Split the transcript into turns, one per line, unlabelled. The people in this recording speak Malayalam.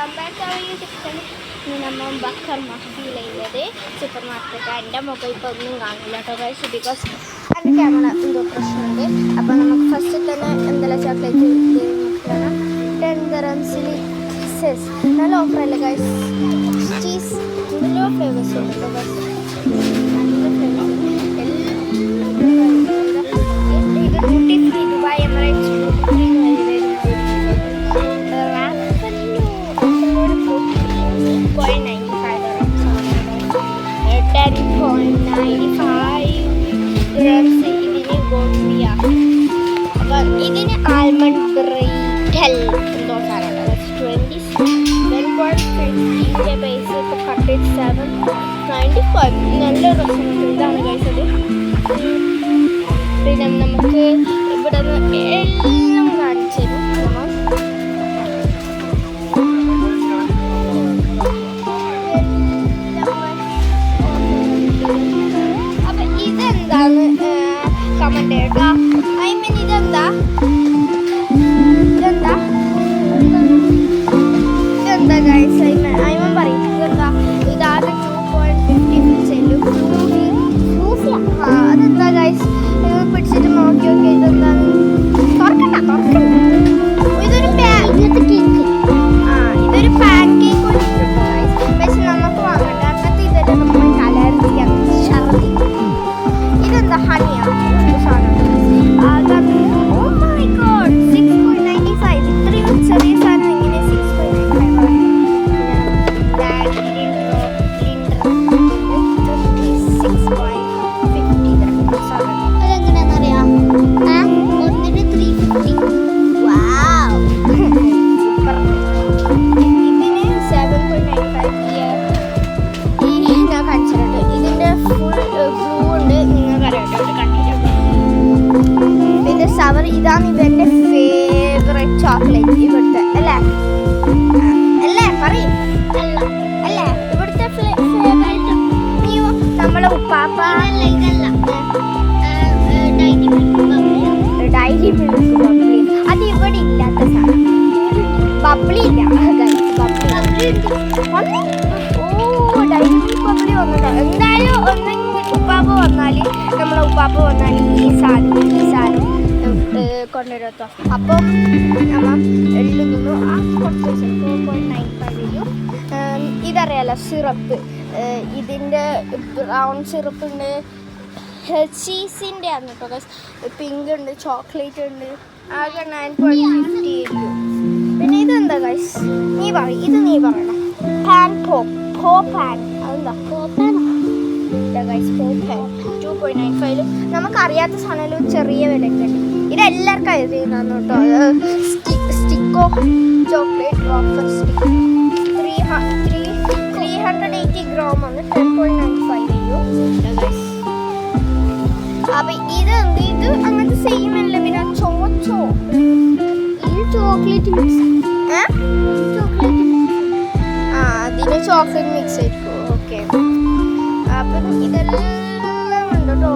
Welcome back to YouTube channel. ഇന്ന് നമ്മൾ ബക്കർ മഹദിയിലുള്ളത് സൂപ്പർ മാർക്കറ്റ്. എൻ്റെ മുഖം ഇപ്പോൾ ഒന്നും കാണില്ല കേട്ടോ ഗൈസ്, ബിക്കോസ് എൻ്റെ ക്യാമറ എന്തോ പ്രശ്നമുണ്ട്. അപ്പോൾ നമുക്ക് ഫസ്റ്റ് തന്നെ എന്തെല്ലാം ചോക്ലേറ്റ് നോക്കണം. 10 dirhamsിൽ കിസസ് നല്ല ഓഫറല്ലേ ഗൈസ്. ചീസ് നല്ല ഫ്ലേവേഴ്സ് ഉണ്ട് കേട്ടോ ഗൈസ്, നല്ല ഫ്ലേവേഴ്സ്. ഇത് duty free Dubai Emirates duty free ഇതിന് ആൽമണ്ട് ബ്രൈറ്റൽ എന്തോ സാധനം 20 പൈസ ഇപ്പോൾ കട്ടിട്ട് 7.95 നല്ല രസമുണ്ട്. ഇതാണ് കഴിച്ചത്. പിന്നെ നമുക്ക് ഇവിടെ നിന്ന് എല്ലാം കാണിച്ചു തരും. അപ്പം ഇതെന്താന്ന് കമന്റ് കേട്ടോ. ഐ മീൻ ഇതെന്താ ഗൈസ്, ഐമൻ പറയും ഇതെന്താ. ഇതാകെ 2.50 അതെന്താ ഗൈസ്, പിടിച്ചിട്ട് നോക്കി നോക്കി ഇതെന്താന്ന്. തുറക്കണ്ട ഇതൊരു ഇതൊരു പാൻ കേക്ക് കൊടുത്തിട്ടുണ്ട് ഗൈസ്. പക്ഷെ നമുക്ക് വാങ്ങണ്ട, അങ്ങനത്തെ ഇതെല്ലാം നമ്മൾ കലർത്തിയാണ് ഛർദി. ഇതെന്താ ഹണിയാ സാധനം. Oh my god 6.95. ഇത്രയും ചെറിയ സാധനം എങ്ങനെ 6.95? അതെങ്ങനെയാണെന്നറിയാം. ഒന്നിന് 350. ഇതിന് 7.95. ഞാൻ കാണിച്ചിട്ടുണ്ട്. ഇതിന്റെ ഫുൾ ബ്ലൂ ഉണ്ട്, നിങ്ങൾക്ക് അറിയാം കണ്ടിട്ടുണ്ട്. പിന്നെ സവർ ഇതാണ് ഇവന്റെ ഫേവറേറ്റ് ചോക്ലേറ്റ് ഇവിടുത്തെ അല്ലേ പറയും അല്ലേ ഇവിടുത്തെ ഫേവറേറ്റ്. നീയോ നമ്മളെ ഉപ്പാപ്പ ഡൈരി മിൽക്ക് ബബ്ലി. അത് ഇവിടെ ഇല്ലാത്ത സാധനം. ബബ്ലി ഇല്ല ഓ ഡൈരി മിൽക്ക് ബബ്ലി വന്നതാ. എന്തായാലും ഒന്നെങ്കിൽ ഉപ്പാപ്പ വന്നാൽ നമ്മളെ ഉപ്പാപ്പ വന്നാൽ ഈ സാധനം കൊണ്ടുവരത്തോ. അപ്പം നമ്മൾ എല്ലാം തിന്നു. ആ കുറച്ച് 4.95. ഇതറിയാലോ സിറപ്പ്. ഇതിൻ്റെ ബ്രൗൺ സിറപ്പ് ഉണ്ട്, ചീസിൻ്റെ ആണ് കേട്ടോ ഗൈസ്. പിങ്ക് ഉണ്ട്, ചോക്ലേറ്റ് ഉണ്ട്. ആകെ 9.50 ആയിരിക്കും. പിന്നെ ഇതെന്താ ഗൈസ്, നീ പറയണം. പാൻ പാൻ അതെന്താ ഗൈസ്. 2.95. നമുക്കറിയാത്ത സാധനം ചെറിയ വിലക്ക് ഉണ്ട്. ഇതെല്ലാവർക്കും അറിയുന്നതാണ് കേട്ടോ. സ്റ്റിക്കോ ചോക്ലേറ്റ് വാഫർ സ്റ്റിക്ക് 380 ഗ്രാം ആണ്. 10.95 ഗൈസ്. അപ്പൊ ഇത് അങ്ങനത്തെ സെയിം അല്ല. പിന്നെ ചോക്ലേറ്റ് മിക്സ് അതിന് ചോക്ലേറ്റ് മിക്സ് ആയിരിക്കും. ഓക്കെ, അപ്പം ഇതെല്ലാം ഉണ്ട് കേട്ടോ.